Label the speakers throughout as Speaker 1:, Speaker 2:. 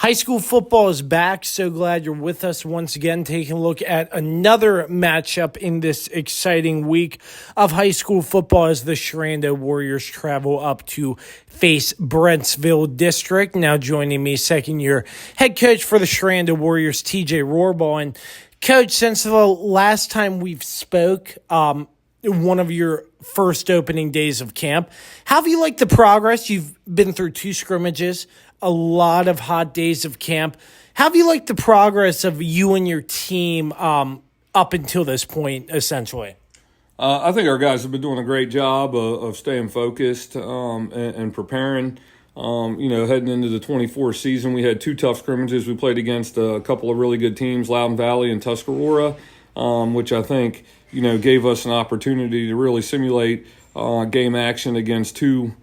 Speaker 1: High school football is back. So glad you're with us once again, taking a look at another matchup in this exciting week of high school football as the Sherando Warriors travel up to face Brentsville District. Now joining me, second-year head coach for the Sherando Warriors, TJ Rohrbaugh. And Coach, since the last time we've spoke, one of your first opening days of camp, how have you liked the progress? You've been through 2 scrimmages, a lot of hot days of camp. How have you liked the progress of you and your team up until this point, essentially?
Speaker 2: I think our guys have been doing a great job of staying focused and preparing. Heading into the 24 season, we had 2 tough scrimmages. We played against a couple of really good teams, Loudoun Valley and Tuscarora, which I think, gave us an opportunity to really simulate game action against 2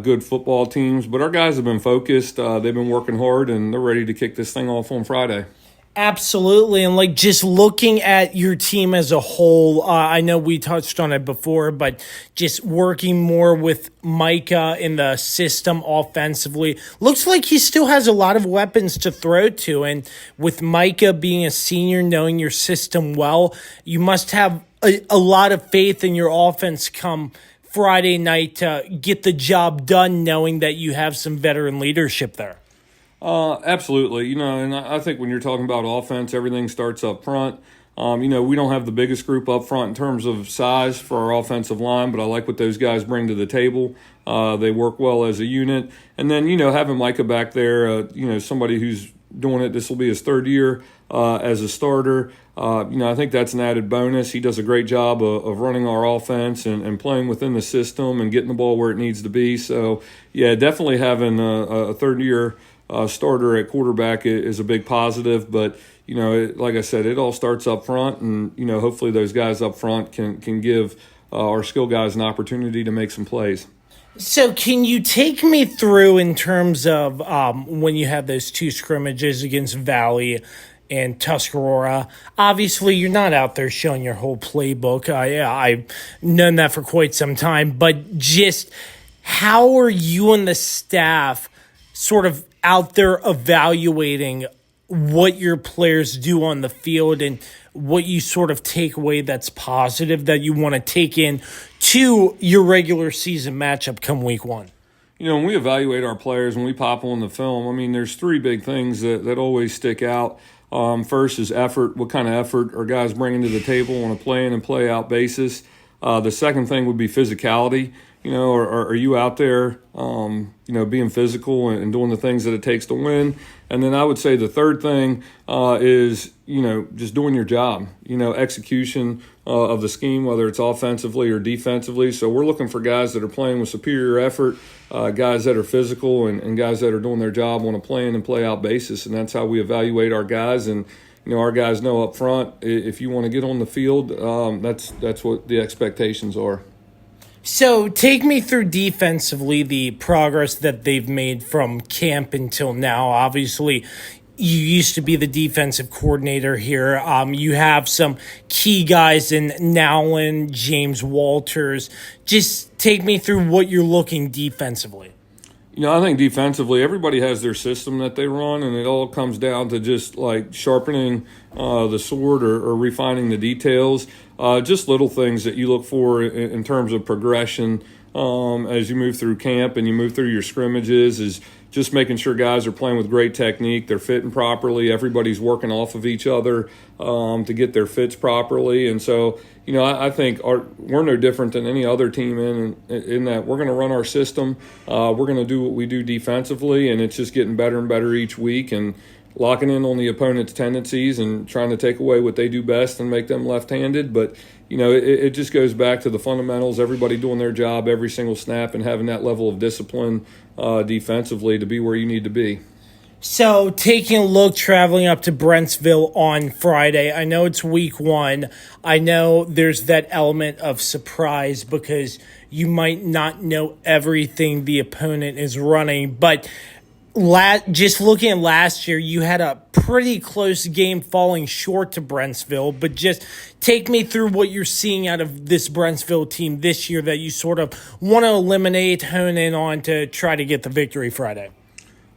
Speaker 2: good football teams. But our guys have been focused. They've been working hard, and they're ready to kick this thing off on Friday.
Speaker 1: Absolutely. And just looking at your team as a whole, I know we touched on it before, but just working more with Micah in the system offensively, looks like he still has a lot of weapons to throw to. And with Micah being a senior, knowing your system well, you must have a lot of faith in your offense come Friday night to get the job done, knowing that you have some veteran leadership there.
Speaker 2: Absolutely. And I think when you're talking about offense, everything starts up front. We don't have the biggest group up front in terms of size for our offensive line, but I like what those guys bring to the table. They work well as a unit. And then, having Micah back there, somebody who's doing it, this will be his 3rd year as a starter. I think that's an added bonus. He does a great job of running our offense and playing within the system and getting the ball where it needs to be. So, yeah, definitely having a 3rd-year starter at quarterback is a big positive. But, like I said, it all starts up front. And, hopefully those guys up front can give our skill guys an opportunity to make some plays.
Speaker 1: So can you take me through in terms of when you have those 2 scrimmages against Valley and Tuscarora? Obviously, you're not out there showing your whole playbook. I've known that for quite some time. But just how are you and the staff sort of out there evaluating what your players do on the field and what you sort of take away that's positive that you want to take in to your regular season matchup come week 1?
Speaker 2: When we evaluate our players, when we pop on the film, there's 3 big things that always stick out. First is effort. What kind of effort are guys bringing to the table on a play-in and play-out basis? The second thing would be physicality. Are you out there, being physical and doing the things that it takes to win? And then I would say the third thing is, just doing your job, execution of the scheme, whether it's offensively or defensively. So we're looking for guys that are playing with superior effort, guys that are physical and guys that are doing their job on a play-in and play-out basis. And that's how we evaluate our guys. And, our guys know up front, if you want to get on the field, that's what the expectations are.
Speaker 1: So take me through defensively the progress that they've made from camp until now. Obviously, you used to be the defensive coordinator here. You have some key guys in Nowlin, James Walters. Just take me through what you're looking defensively.
Speaker 2: I think defensively, everybody has their system that they run, and it all comes down to just sharpening the sword or refining the details. Just little things that you look for in terms of progression as you move through camp and you move through your scrimmages is just making sure guys are playing with great technique, they're fitting properly, everybody's working off of each other to get their fits properly. And so, I think we're no different than any other team in that we're going to run our system, we're going to do what we do defensively, and it's just getting better and better each week and locking in on the opponent's tendencies and trying to take away what they do best and make them left-handed. But, it just goes back to the fundamentals, everybody doing their job every single snap and having that level of discipline defensively to be where you need to be.
Speaker 1: So taking a look, traveling up to Brentsville on Friday, I know it's week 1. I know there's that element of surprise because you might not know everything the opponent is running, but just looking at last year, you had a pretty close game falling short to Brentsville, but just take me through what you're seeing out of this Brentsville team this year that you sort of want to eliminate, hone in on to try to get the victory Friday.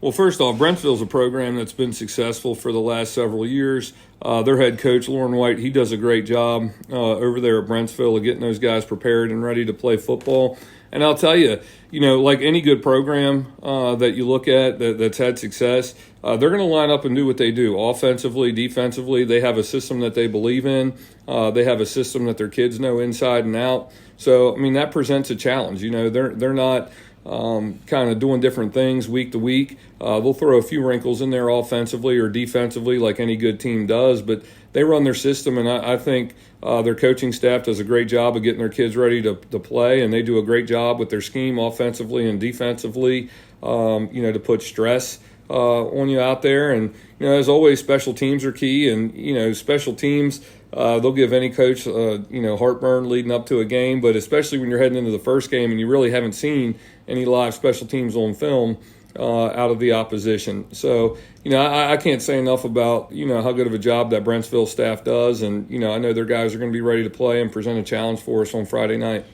Speaker 2: Well, first off, Brentsville's a program that's been successful for the last several years. Their head coach, Lauren White, he does a great job over there at Brentsville of getting those guys prepared and ready to play football. And I'll tell you, like any good program that you look at that's had success, they're going to line up and do what they do. Offensively, defensively, they have a system that they believe in. They have a system that their kids know inside and out. So, that presents a challenge. They're not kind of doing different things week to week. They'll throw a few wrinkles in there offensively or defensively like any good team does, but they run their system, and I think their coaching staff does a great job of getting their kids ready to play, and they do a great job with their scheme offensively and defensively, to put stress on you out there. And, as always, special teams are key, and, special teams, they'll give any coach, heartburn leading up to a game, but especially when you're heading into the first game and you really haven't seen any live special teams on film out of the opposition. So, I can't say enough about, how good of a job that Brentsville staff does. And, I know their guys are going to be ready to play and present a challenge for us on Friday night.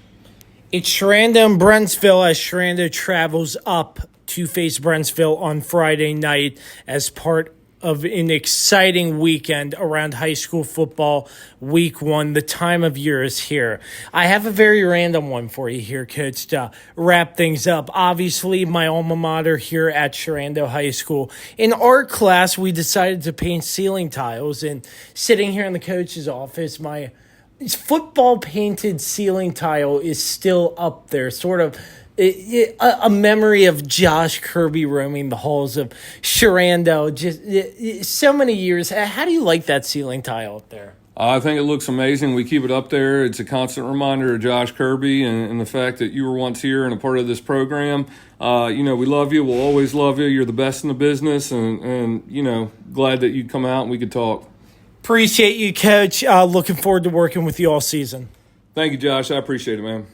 Speaker 1: It's Sherando and Brentsville as Sherando travels up to face Brentsville on Friday night as part of an exciting weekend around high school football. Week 1, the time of year is here. I have a very random one for you here, Coach, to wrap things up. Obviously, my alma mater here at Shenandoah High School. In art class, we decided to paint ceiling tiles, and sitting here in the coach's office, my football painted ceiling tile is still up there, sort of a memory of Josh Kirby roaming the halls of Sherando. Just so many years. How do you like that ceiling tile up there?
Speaker 2: I think it looks amazing. We keep it up there. It's a constant reminder of Josh Kirby and the fact that you were once here and a part of this program. We love you. We'll always love you. You're the best in the business, and glad that you come out and we could talk.
Speaker 1: Appreciate you, Coach. Looking forward to working with you all season.
Speaker 2: Thank you, Josh. I appreciate it, man.